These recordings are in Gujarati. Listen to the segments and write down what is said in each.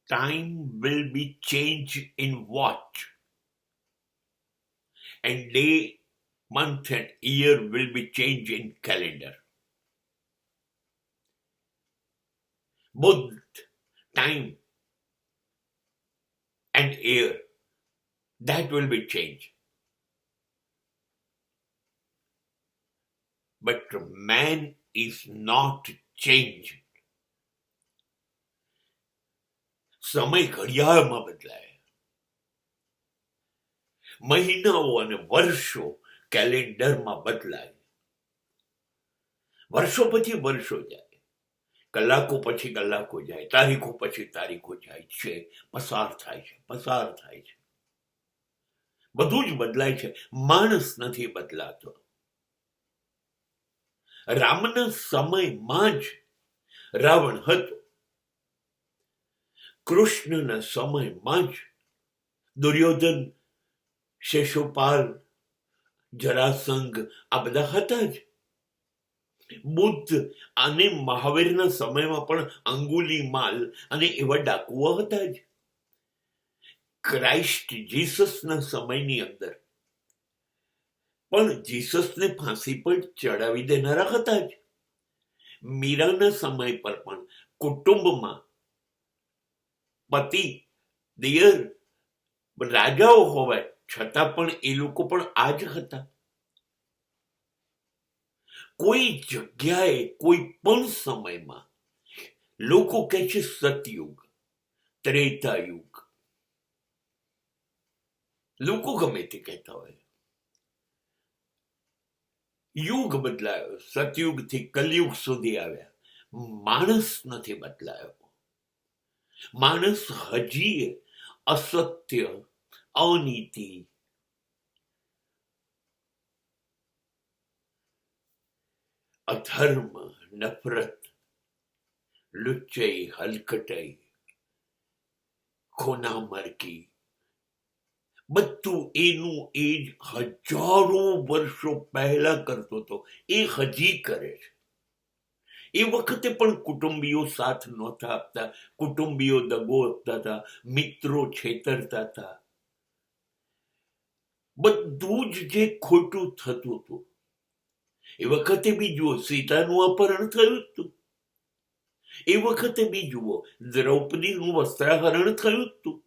time will be changed in watch, and day, month, and year will be changed in calendar. Both time and year, that will be changed. But man is not changed. સમય ઘડિયાળમાં બદલાય, મહિનાઓ અને વર્ષો કેલેન્ડરમાં બદલાય, વર્ષો પછી વર્ષો જાય, કલાકો પછી કલાકો જાય, તારીખો પછી તારીખો જાય છે, પસાર થાય છે. બધું જ બદલાય છે, માણસ નથી બદલાતો. રામના સમયમાં જ રાવણ હતો, કૃષ્ણના સમયમાં જ દુર્યોધન, શેષુપાલ, જરાસંઘ આ બધા હતા જ. બુદ્ધ અને મહાવીરના સમયમાં પણ અંગુલીમાલ અને એવા ડાકુઓ હતા જ. ક્રાઇસ્ટ જીસસના સમયની અંદર પણ જીસસને ફાંસી પર ચડાવી દેનારા હતા જ. મીરાના સમય પર પણ કુટુંબમાં પતિ, દિયર, રાજાઓ હોવા છતાં પણ એ લોકો પણ આ જ હતા. કોઈ જગ્યાએ કોઈ પણ સમયમાં લોકો કહે છે સતયુગ, ત્રેતાયુગ, લોકો ગમે તે કહેતા હોય. યુગ બદલાયો, સતયુગથી કલયુગ સુધી આવ્યા, માણસ નથી બદલાયો. માણસ હજી અસત્ય, અનીતિ, અધર્મ, નફરત, લુચ્ચાઈ, હલકટાઈ, ખોનામરકી, બધું એનું એ જ હજારો વર્ષો પહેલા કરતો હતો, એ હજી કરે છે. એ વખતે પણ કુટુંબીઓ સાથ નહોતા આપતા, કુટુંબીઓ દગો આપતા હતા, મિત્રો છેતરતા હતા. બધું જ જે ખોટું થતું હતું. એ વખતે બી જુઓ, સીતાનું અપહરણ થયું હતું. એ વખતે બી જુઓ, દ્રૌપદીનું વસ્ત્રાહરણ થયું હતું.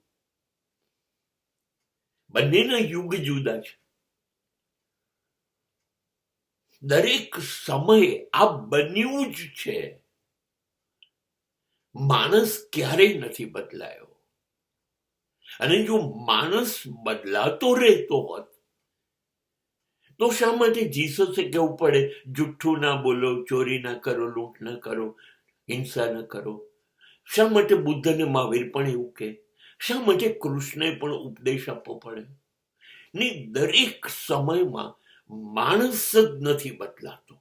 બંનેના યુગ જુદા છે. દરેક સમયે આ બન્યું જ છે. માણસ ક્યારેય નથી બદલાયો. અને જો માણસ બદલાતો રહેતો હોત તો શા માટે જીસસે કહેવું પડે જુઠ્ઠું ના બોલો, ચોરી ના કરો, લૂંટ ના કરો, હિંસા ના કરો? શા માટે બુદ્ધ અને મહાવીર પણ એવું કહે? શા માટે કૃષ્ણએ પણ ઉપદેશ આપવો પડે? ને દરેક સમયમાં માણસ જ નથી બદલાતો.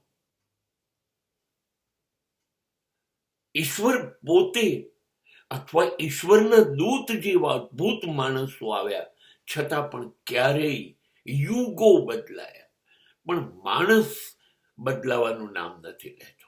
ઈશ્વર પોતે અથવા ઈશ્વરના દૂત જેવા અદ્ભુત માણસો આવ્યા છતાં પણ ક્યારેય યુગો બદલાયા, પણ માણસ બદલાવાનું નામ નથી લેતો.